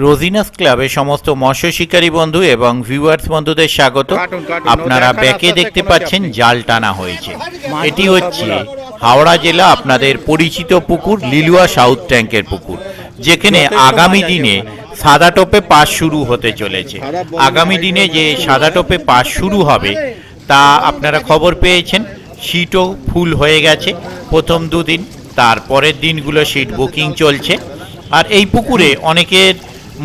রোজিনাস ক্লাবে সমস্ত মৎস্য শিকারী বন্ধু এবং ভিউয়ার্স বন্ধুদের স্বাগত। আপনারা ব্যাকে দেখতে পাচ্ছেন জাল টানা হয়েছে। এটি হচ্ছে হাওড়া জেলা আপনাদের পরিচিত পুকুর লিলুয়া সাউথ ট্যাঙ্কের পুকুর, যেখানে আগামী দিনে সাদা টোপে পাস শুরু হতে চলেছে। আগামী দিনে যে সাদা টোপে পাস শুরু হবে তা আপনারা খবর পেয়েছেন। সিটও ফুল হয়ে গেছে প্রথম দুদিন, তারপরের দিনগুলো সিট বুকিং চলছে। আর এই পুকুরে অনেকের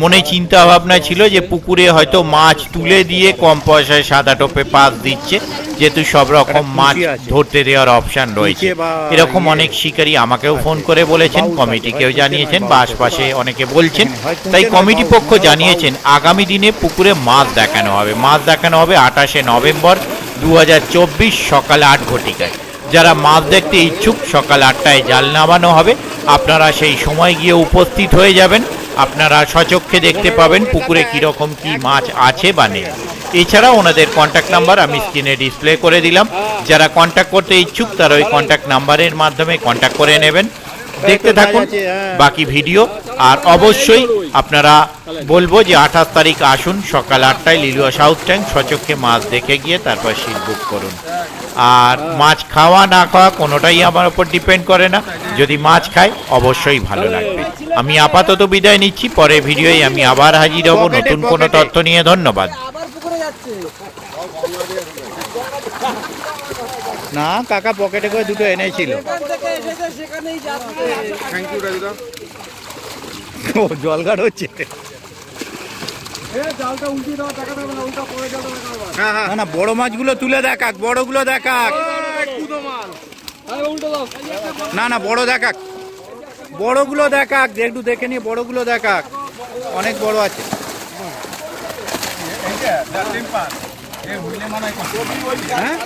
মনে চিন্তা ভাবনা ছিল যে পুকুরে হয়তো মাছ তুলে দিয়ে কম পয়সায় সাদা টোপে পাস দিচ্ছে, যেহেতু সব রকম মাছ ধরতে দেওয়ার অপশান রয়েছে। এরকম অনেক শিকারী আমাকেও ফোন করে বলেছেন, কমিটিকেও জানিয়েছেন বা আশপাশে অনেকে বলছেন। তাই কমিটি পক্ষ জানিয়েছেন আগামী দিনে পুকুরে মাছ দেখানো হবে। মাছ দেখানো হবে 28শে নভেম্বর 2024 সকাল 8 ঘটিকায়। যারা মাছ দেখতে ইচ্ছুক সকাল 8টায় জাল নামানো হবে। আপনারা সেই সময় গিয়ে উপস্থিত হয়ে যাবেন। আপনারা সচক্ষে দেখতে পাবেন পুকুরে কীরকম কি মাছ আছে বা নেই। এছাড়া ওনাদের কন্ট্যাক্ট নাম্বার আমি স্ক্রিনে ডিসপ্লে করে দিলাম। যারা কন্ট্যাক্ট করতে ইচ্ছুক তারা ওই কন্ট্যাক্ট নাম্বারের মাধ্যমে কন্ট্যাক্ট করে নেবেন। দেখতে থাকুন বাকি ভিডিও। আর অবশ্যই আপনারা বলবো যে 28 তারিখ আসুন সকাল 8টায় লিলুয়া সাউথ ট্যাঙ্ক, সচক্ষে মাছ দেখে গিয়ে তারপর সিট বুক করুন। আর মাছ খাওয়া না খাওয়া কোনোটাই আমার উপর ডিপেন্ড করে না। যদি মাছ খায় অবশ্যই ভালো লাগবে। আমি আপাতত বিদায় নিচ্ছি, পরে ভিডিওয় আমি আবার হাজির হব নতুন কোনো তথ্য নিয়ে। ধন্যবাদ। না কাকা পকেটে করে দুটো এনেছিল। জলঘাট হচ্ছে না না, বড় মাছগুলো তুলে দেখাক, বড়গুলো দেখাক। না না, বড় দেখাক, বড়গুলো দেখাক, একটু দেখে নিয়ে বড়গুলো দেখাক। অনেক বড় আছে। হ্যাঁ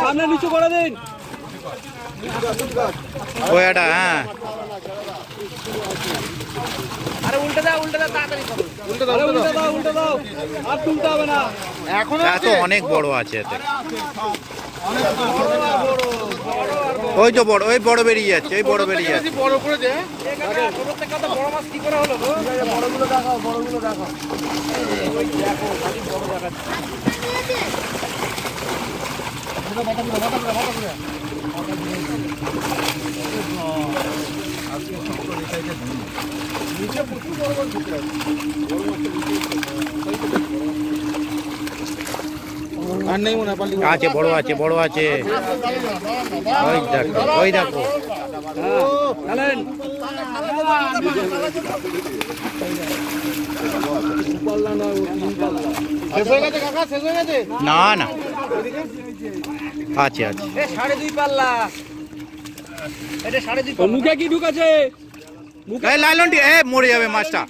সামনে নিচু করে দিন। ওটা হ্যাঁ, আরে উল্টে দাও, উল্টে দাও, তাড়াতাড়ি করো। উল্টে দাও, উল্টে দাও, উল্টে দাও। আর তুলতে হবে না। এখন তো অনেক বড় আছে এতে। ওই তো বড়, ওই বড় বেরিয়ে যাচ্ছে, ওই বড় বেরিয়ে যাচ্ছে। বড় করে দে। ছোট থেকে কত বড় মাছ কি করে হলো গো? বড়গুলো দেখাও, বড়গুলো দেখাও। ওই দেখো, খালি বড় দেখাচ্ছে। এটা মাথা পুরো, মাথা পুরো, মাথা পুরো। আজকে সব রেখাইতে ধুই। নিচে প্রচুর বড় বড় ঢুকে আছে। বড় মাছটা আর নেই মনে হয়। আছে, বড় আছে, বড় আছে। ওই দেখো, ওই দেখো। চলেন। শেষ হয়ে গেছে কাকা, শেষ হয়ে গেছে? না না, আছে আছে। 2.5 পাল্লা। এটা 2.5 পাল্লা। মুখে কি ঢুকাছে? মুখে লাইলনটি মরে যাবে মাছটা।